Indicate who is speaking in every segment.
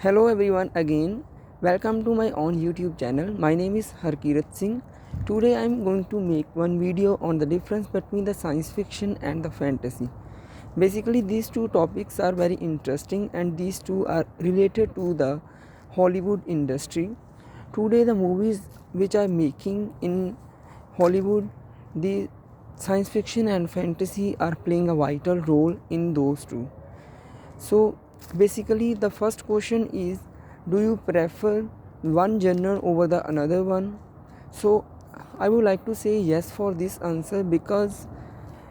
Speaker 1: Hello everyone again. Welcome to my own YouTube channel. My name is Harkirat Singh. Today I am going to make one video on the difference between the science fiction and the fantasy. Basically these two topics are very interesting and these two are related to the Hollywood industry. Today the movies which are making in Hollywood, the science fiction and fantasy are playing a vital role in those two. So basically the first question is, do you prefer one genre over the another one? So I would like to say yes for this answer because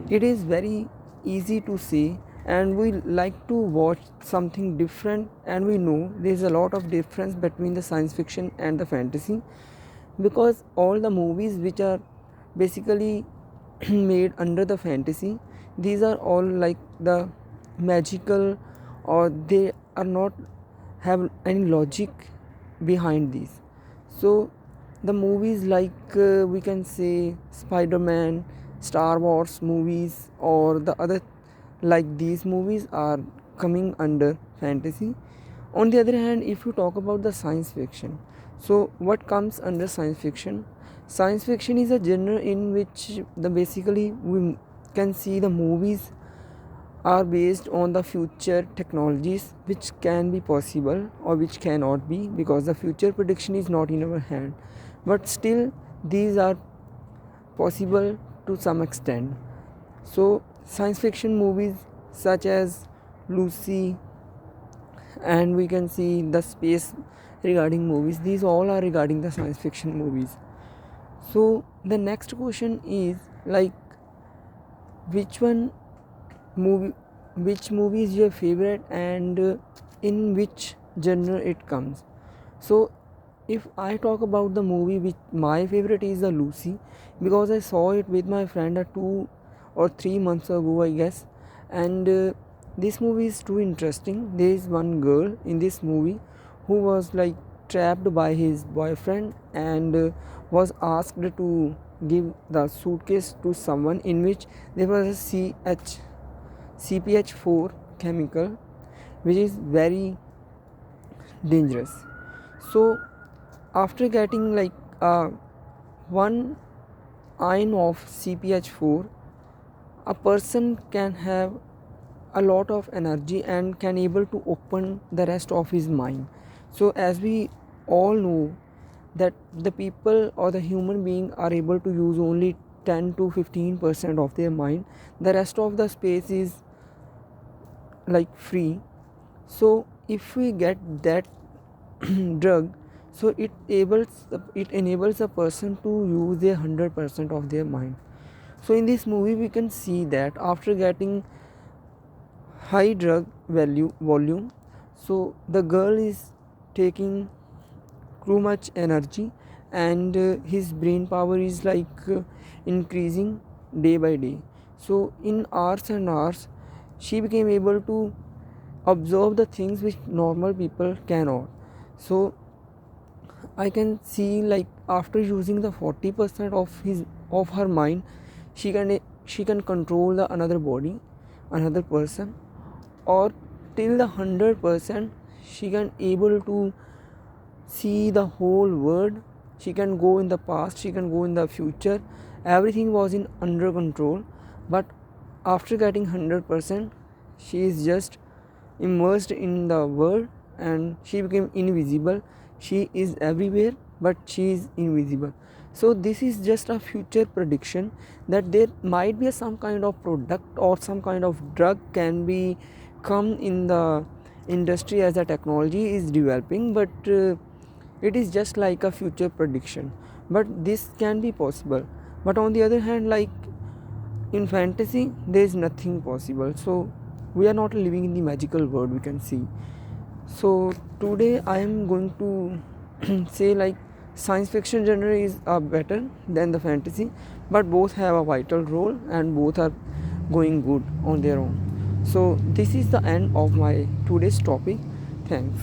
Speaker 1: it is very easy to say and we like to watch something different, and we know there is a lot of difference between the science fiction and the fantasy, because all the movies which are basically made under the fantasy, these are all like the magical, or they are not have any logic behind these. So the movies like we can say Spider-Man, Star Wars movies, or the other like these movies are coming under fantasy. On the other hand, if you talk about the science fiction, so what comes under science fiction? Science fiction is a genre in which the basically we can see the movies are based on the future technologies which can be possible or which cannot be, because the future prediction is not in our hand, but still these are possible to some extent. So science fiction movies such as Lucy, and we can see the space regarding movies, these all are regarding the science fiction movies. So the next question is like, which one movie which movie is your favorite, and in which genre it comes? So if I talk about the movie which my favorite is the Lucy, because I saw it with my friend 2 or 3 months ago, I guess. And this movie is too interesting. There is one girl in this movie who was like trapped by his boyfriend, and was asked to give the suitcase to someone in which there was a CPH4 chemical, which is very dangerous. So after getting like one ion of CPH4, a person can have a lot of energy and can able to open the rest of his mind. So as we all know that the people or the human being are able to use only 10 to 15% of their mind, the rest of the space is like free. So if we get that drug, so it enables a person to use their 100% of their mind. So in this movie we can see that after getting high drug value volume, so the girl is taking too much energy, and his brain power is like increasing day by day. So in hours and hours she became able to observe the things which normal people cannot. So I can see like after using the 40% of her mind, she can control the another body, another person, or till the 100% she can able to see the whole world. She can go in the past, she can go in the future. Everything was in under control, but after getting 100%, she is just immersed in the world and she became invisible. She is everywhere but she is invisible. So this is just a future prediction that there might be some kind of product or some kind of drug can be come in the industry as the technology is developing, but it is just like a future prediction, but this can be possible. But on the other hand, like in fantasy there is nothing possible, so we are not living in the magical world, we can see. So today I am going to say like science fiction genre is better than the fantasy, but both have a vital role and both are going good on their own. So this is the end of my today's topic. Thanks.